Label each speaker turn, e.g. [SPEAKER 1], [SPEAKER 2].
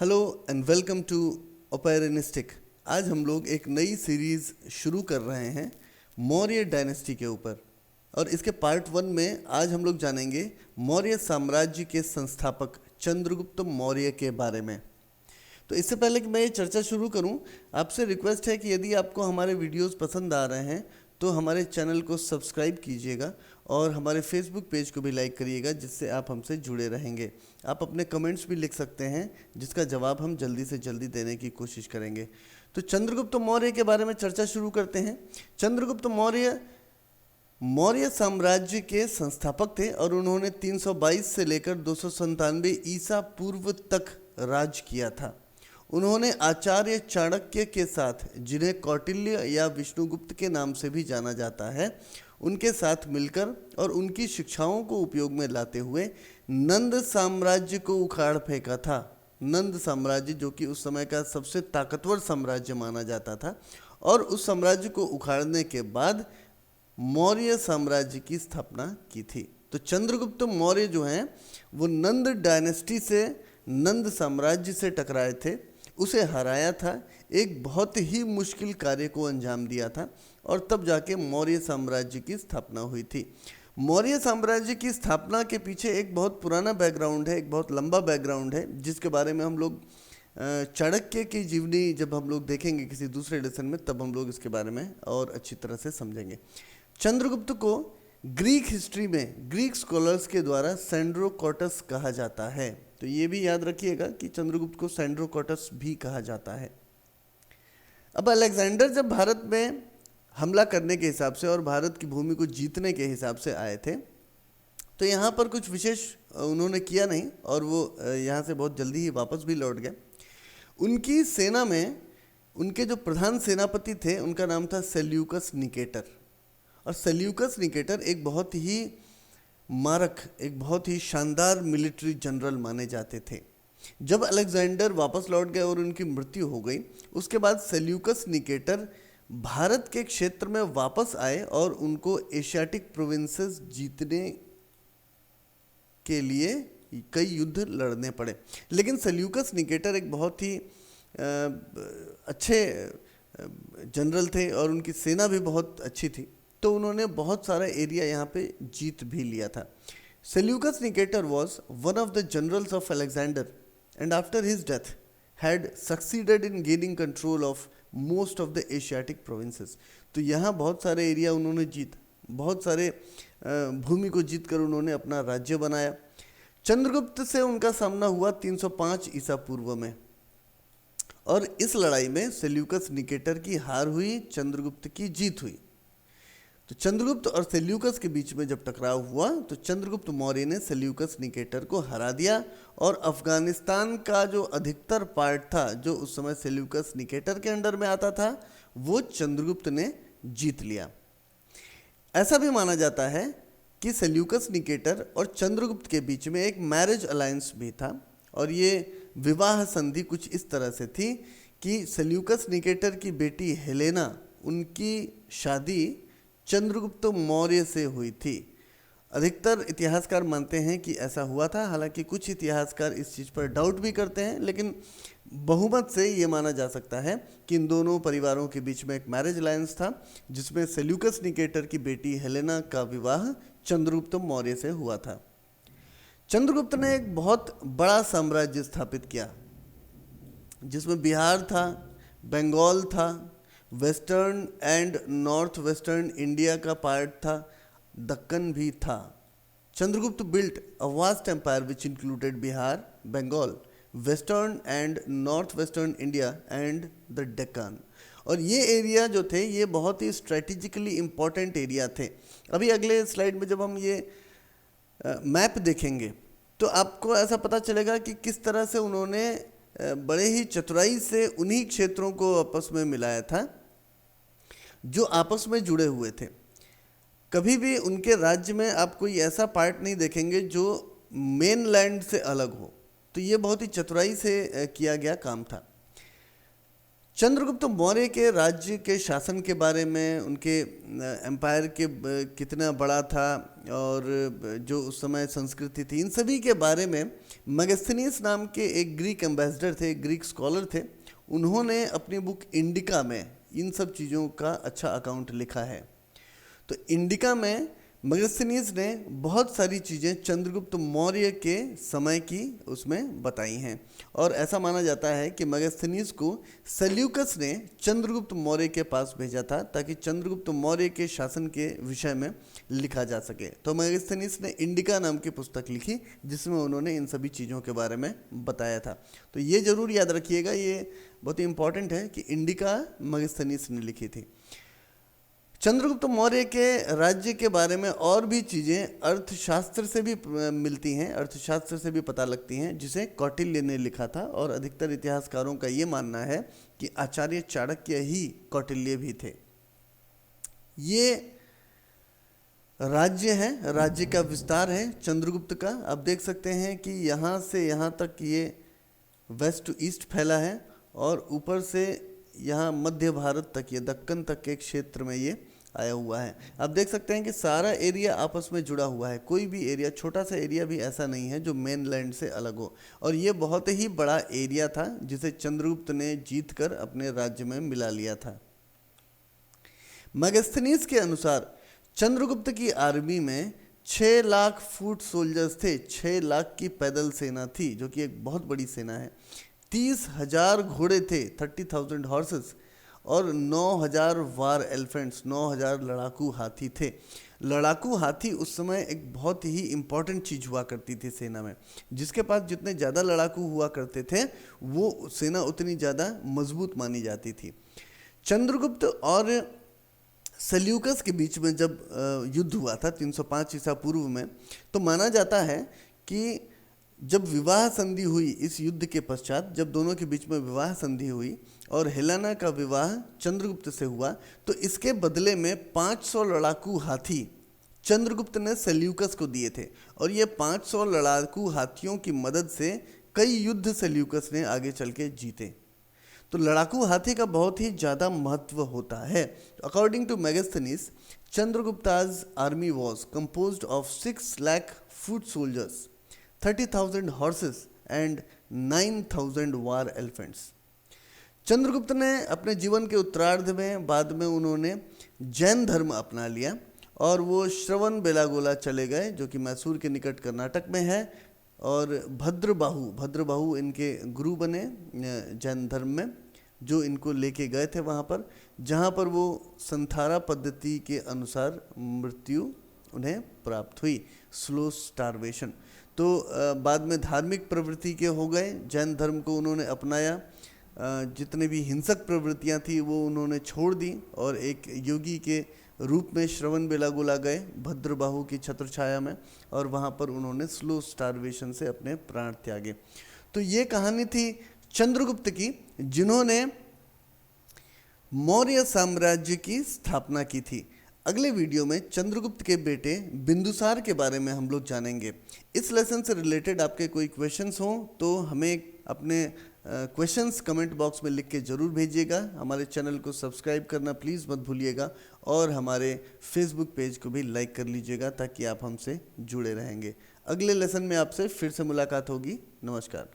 [SPEAKER 1] Hello and welcome to ओपेरनिस्टिक। आज हम लोग एक नई सीरीज़ शुरू कर रहे हैं मौर्य डायनेस्टी के ऊपर। और इसके पार्ट 1 में आज हम लोग जानेंगे मौर्य साम्राज्य के संस्थापक चंद्रगुप्त मौर्य के बारे में। तो इससे पहले कि मैं ये चर्चा शुरू करूं, आपसे रिक्वेस्ट है कि यदि आपको हमारे वीडियोस पसंद आ रहे हैं तो हमारे चैनल को सब्सक्राइब कीजिएगा और हमारे फेसबुक पेज को भी लाइक करिएगा, जिससे आप हमसे जुड़े रहेंगे। आप अपने कमेंट्स भी लिख सकते हैं, जिसका जवाब हम जल्दी से जल्दी देने की कोशिश करेंगे। तो चंद्रगुप्त मौर्य के बारे में चर्चा शुरू करते हैं। चंद्रगुप्त मौर्य मौर्य साम्राज्य के संस्थापक थे और उन्होंने 322 से लेकर 297 ईसा पूर्व तक राज किया था। उन्होंने आचार्य चाणक्य के साथ, जिन्हें कौटिल्य या विष्णुगुप्त के नाम से भी जाना जाता है, उनके साथ मिलकर और उनकी शिक्षाओं को उपयोग में लाते हुए नंद साम्राज्य को उखाड़ फेंका था। नंद साम्राज्य, जो कि उस समय का सबसे ताकतवर साम्राज्य माना जाता था, और उस साम्राज्य को उखाड़ने के बाद मौर्य साम्राज्य की स्थापना की थी। तो चंद्रगुप्त मौर्य जो हैं वो नंद डायनेस्टी से, नंद साम्राज्य से टकराए थे, उसे हराया था, एक बहुत ही मुश्किल कार्य को अंजाम दिया था, और तब जाके मौर्य साम्राज्य की स्थापना हुई थी। मौर्य साम्राज्य की स्थापना के पीछे एक बहुत पुराना बैकग्राउंड है, एक बहुत लंबा बैकग्राउंड है, जिसके बारे में हम लोग चाणक्य की जीवनी जब हम लोग देखेंगे किसी दूसरे लेसन में, तब हम लोग इसके बारे में और अच्छी तरह से समझेंगे। चंद्रगुप्त को ग्रीक हिस्ट्री में ग्रीक स्कॉलर्स के द्वारा सेंड्रोकोटस कहा जाता है। तो ये भी याद रखिएगा कि चंद्रगुप्त को सेंड्रोकोटस भी कहा जाता है। अब अलेक्जेंडर जब भारत में हमला करने के हिसाब से और भारत की भूमि को जीतने के हिसाब से आए थे, तो यहाँ पर कुछ विशेष उन्होंने किया नहीं, और वो यहाँ से बहुत जल्दी ही वापस भी लौट गए। उनकी सेना में उनके जो प्रधान सेनापति थे, उनका नाम था सेल्यूकस निकेटर। और सेल्यूकस निकेटर एक बहुत ही मारक, एक बहुत ही शानदार मिलिट्री जनरल माने जाते थे। जब अलेक्जेंडर वापस लौट गए और उनकी मृत्यु हो गई, उसके बाद सेल्यूकस निकेटर भारत के क्षेत्र में वापस आए और उनको एशियाटिक प्रोविंसेस जीतने के लिए कई युद्ध लड़ने पड़े। लेकिन सेल्यूकस निकेटर एक बहुत ही अच्छे जनरल थे और उनकी सेना भी बहुत अच्छी थी, तो उन्होंने बहुत सारा एरिया यहाँ पे जीत भी लिया था। Seleucus Nicator was one of the generals of Alexander and after his death had succeeded in gaining control of most of the Asiatic provinces. तो यहाँ बहुत सारे एरिया उन्होंने बहुत सारे भूमि को जीत कर उन्होंने अपना राज्य बनाया। चंद्रगुप्त से उनका सामना हुआ 305 ईसा पूर्व में, और इस लड़ाई में सेल्यूकस निकेटर की हार हुई, चंद्रगुप्त की जीत हुई। तो चंद्रगुप्त और सेल्यूकस के बीच में जब टकराव हुआ, तो चंद्रगुप्त मौर्य ने सेल्यूकस निकेटर को हरा दिया, और अफगानिस्तान का जो अधिकतर पार्ट था, जो उस समय सेल्यूकस निकेटर के अंडर में आता था, वो चंद्रगुप्त ने जीत लिया। ऐसा भी माना जाता है कि सेल्यूकस निकेटर और चंद्रगुप्त के बीच में एक मैरिज अलायंस भी था, और ये विवाह संधि कुछ इस तरह से थी कि सेल्यूकस निकेटर की बेटी हेलेना, उनकी शादी चंद्रगुप्त मौर्य से हुई थी। अधिकतर इतिहासकार मानते हैं कि ऐसा हुआ था, हालांकि कुछ इतिहासकार इस चीज़ पर डाउट भी करते हैं, लेकिन बहुमत से ये माना जा सकता है कि इन दोनों परिवारों के बीच में एक मैरिज अलायंस था, जिसमें सेल्यूकस निकेटर की बेटी हेलेना का विवाह चंद्रगुप्त मौर्य से हुआ था। चंद्रगुप्त ने एक बहुत बड़ा साम्राज्य स्थापित किया, जिसमें बिहार था, बंगाल था, western and north western India का पार्ट था, दक्कन भी था। Chandragupta built a vast empire which included Bihar, Bengal, western and north western India and the Deccan. और ये एरिया जो थे, ये बहुत ही स्ट्रेटेजिकली इम्पॉर्टेंट एरिया थे। अभी अगले स्लाइड में जब हम ये मैप देखेंगे, तो आपको ऐसा पता चलेगा कि किस तरह से उन्होंने बड़े ही चतुराई से उन्हीं क्षेत्रों को आपस में मिलाया था जो आपस में जुड़े हुए थे। कभी भी उनके राज्य में आप कोई ऐसा पार्ट नहीं देखेंगे जो मेन लैंड से अलग हो। तो ये बहुत ही चतुराई से किया गया काम था। चंद्रगुप्त मौर्य के राज्य के शासन के बारे में, उनके एम्पायर के कितना बड़ा था और जो उस समय संस्कृति थी, इन सभी के बारे में मेगास्थनीज नाम के एक ग्रीक एम्बेसडर थे, ग्रीक स्कॉलर थे। उन्होंने अपनी बुक इंडिका में इन सब चीज़ों का अच्छा अकाउंट लिखा है। तो इंडिका में मेगास्थनीज ने बहुत सारी चीज़ें चंद्रगुप्त मौर्य के समय की उसमें बताई हैं और ऐसा माना जाता है कि मेगास्थनीज को सेल्यूकस ने चंद्रगुप्त मौर्य के पास भेजा था ताकि चंद्रगुप्त मौर्य के शासन के विषय में लिखा जा सके। तो मेगास्थनीज ने इंडिका नाम की पुस्तक लिखी जिसमें उन्होंने इन सभी चीज़ों के बारे में बताया था। तो ये ज़रूर याद रखिएगा, ये बहुत ही इंपॉर्टेंट है कि इंडिका मेगास्थनीज ने लिखी थी। चंद्रगुप्त मौर्य के राज्य के बारे में और भी चीज़ें अर्थशास्त्र से भी मिलती हैं, अर्थशास्त्र से भी पता लगती हैं, जिसे कौटिल्य ने लिखा था और अधिकतर इतिहासकारों का ये मानना है कि आचार्य चाणक्य ही कौटिल्य भी थे। ये राज्य है, राज्य का विस्तार है चंद्रगुप्त का। आप देख सकते हैं कि यहाँ से यहाँ तक ये वेस्ट टू ईस्ट फैला है और ऊपर से यहाँ मध्य भारत तक, ये दक्कन तक के क्षेत्र में ये आया हुआ है। आप देख सकते हैं कि सारा एरिया आपस में जुड़ा हुआ है, कोई भी एरिया, छोटा सा एरिया भी ऐसा नहीं है जो मेन लैंड से अलग हो। और ये बहुत ही बड़ा एरिया था जिसे चंद्रगुप्त ने जीत कर अपने राज्य में मिला लिया था। मेगास्थनीज के अनुसार चंद्रगुप्त की आर्मी में 6 लाख फुट सोल्जर्स थे, 6 लाख की पैदल सेना थी जो कि एक बहुत बड़ी सेना है। 30,000 घोड़े थे, 30,000 हॉर्सेस, और 9,000 वार एलिफेंट्स, 9,000 लड़ाकू हाथी थे। लड़ाकू हाथी उस समय एक बहुत ही इम्पॉर्टेंट चीज़ हुआ करती थी सेना में। जिसके पास जितने ज़्यादा लड़ाकू हुआ करते थे वो सेना उतनी ज़्यादा मजबूत मानी जाती थी। चंद्रगुप्त और सेल्यूकस के बीच में जब युद्ध हुआ था 305 ईसा पूर्व में, तो माना जाता है कि जब विवाह संधि हुई इस युद्ध के पश्चात, जब दोनों के बीच में विवाह संधि हुई और हेलेना का विवाह चंद्रगुप्त से हुआ, तो इसके बदले में 500 लड़ाकू हाथी चंद्रगुप्त ने सेल्यूकस को दिए थे। और ये 500 लड़ाकू हाथियों की मदद से कई युद्ध सेल्यूकस ने आगे चल के जीते। तो लड़ाकू हाथी का बहुत ही ज़्यादा महत्व होता है। According to Megasthenes, Chandragupta's army was composed of 6 lakh foot soldiers, 30,000 horses and 9,000 war elephants. Chandragupta ने अपने जीवन के उत्तरार्ध में बाद में उन्होंने जैन धर्म अपना लिया और वो श्रवण बेलागोला चले गए जो कि मैसूर के निकट कर्नाटक में है। और भद्रबाहु इनके गुरु बने जैन धर्म में, जो इनको लेके गए थे वहाँ पर, जहाँ पर वो संथारा पद्धति के अनुसार मृत्यु उन्हें प्राप्त हुई, स्लो स्टार्वेशन। तो बाद में धार्मिक प्रवृत्ति के हो गए, जैन धर्म को उन्होंने अपनाया, जितने भी हिंसक प्रवृत्तियां थी वो उन्होंने छोड़ दी और एक योगी के रूप में श्रवण बेलागोला गए भद्रबाहु की छत्रछाया में, और वहाँ पर उन्होंने स्लो स्टार्वेशन से अपने प्राण त्यागे। तो ये कहानी थी चंद्रगुप्त की, जिन्होंने मौर्य साम्राज्य की स्थापना की थी। अगले वीडियो में चंद्रगुप्त के बेटे बिंदुसार के बारे में हम लोग जानेंगे। इस लेसन से रिलेटेड आपके कोई क्वेश्चंस हों तो हमें अपने क्वेश्चंस कमेंट बॉक्स में लिख के ज़रूर भेजिएगा। हमारे चैनल को सब्सक्राइब करना प्लीज़ मत भूलिएगा और हमारे फेसबुक पेज को भी लाइक कर लीजिएगा ताकि आप हमसे जुड़े रहेंगे। अगले लेसन में आपसे फिर से मुलाकात होगी। नमस्कार।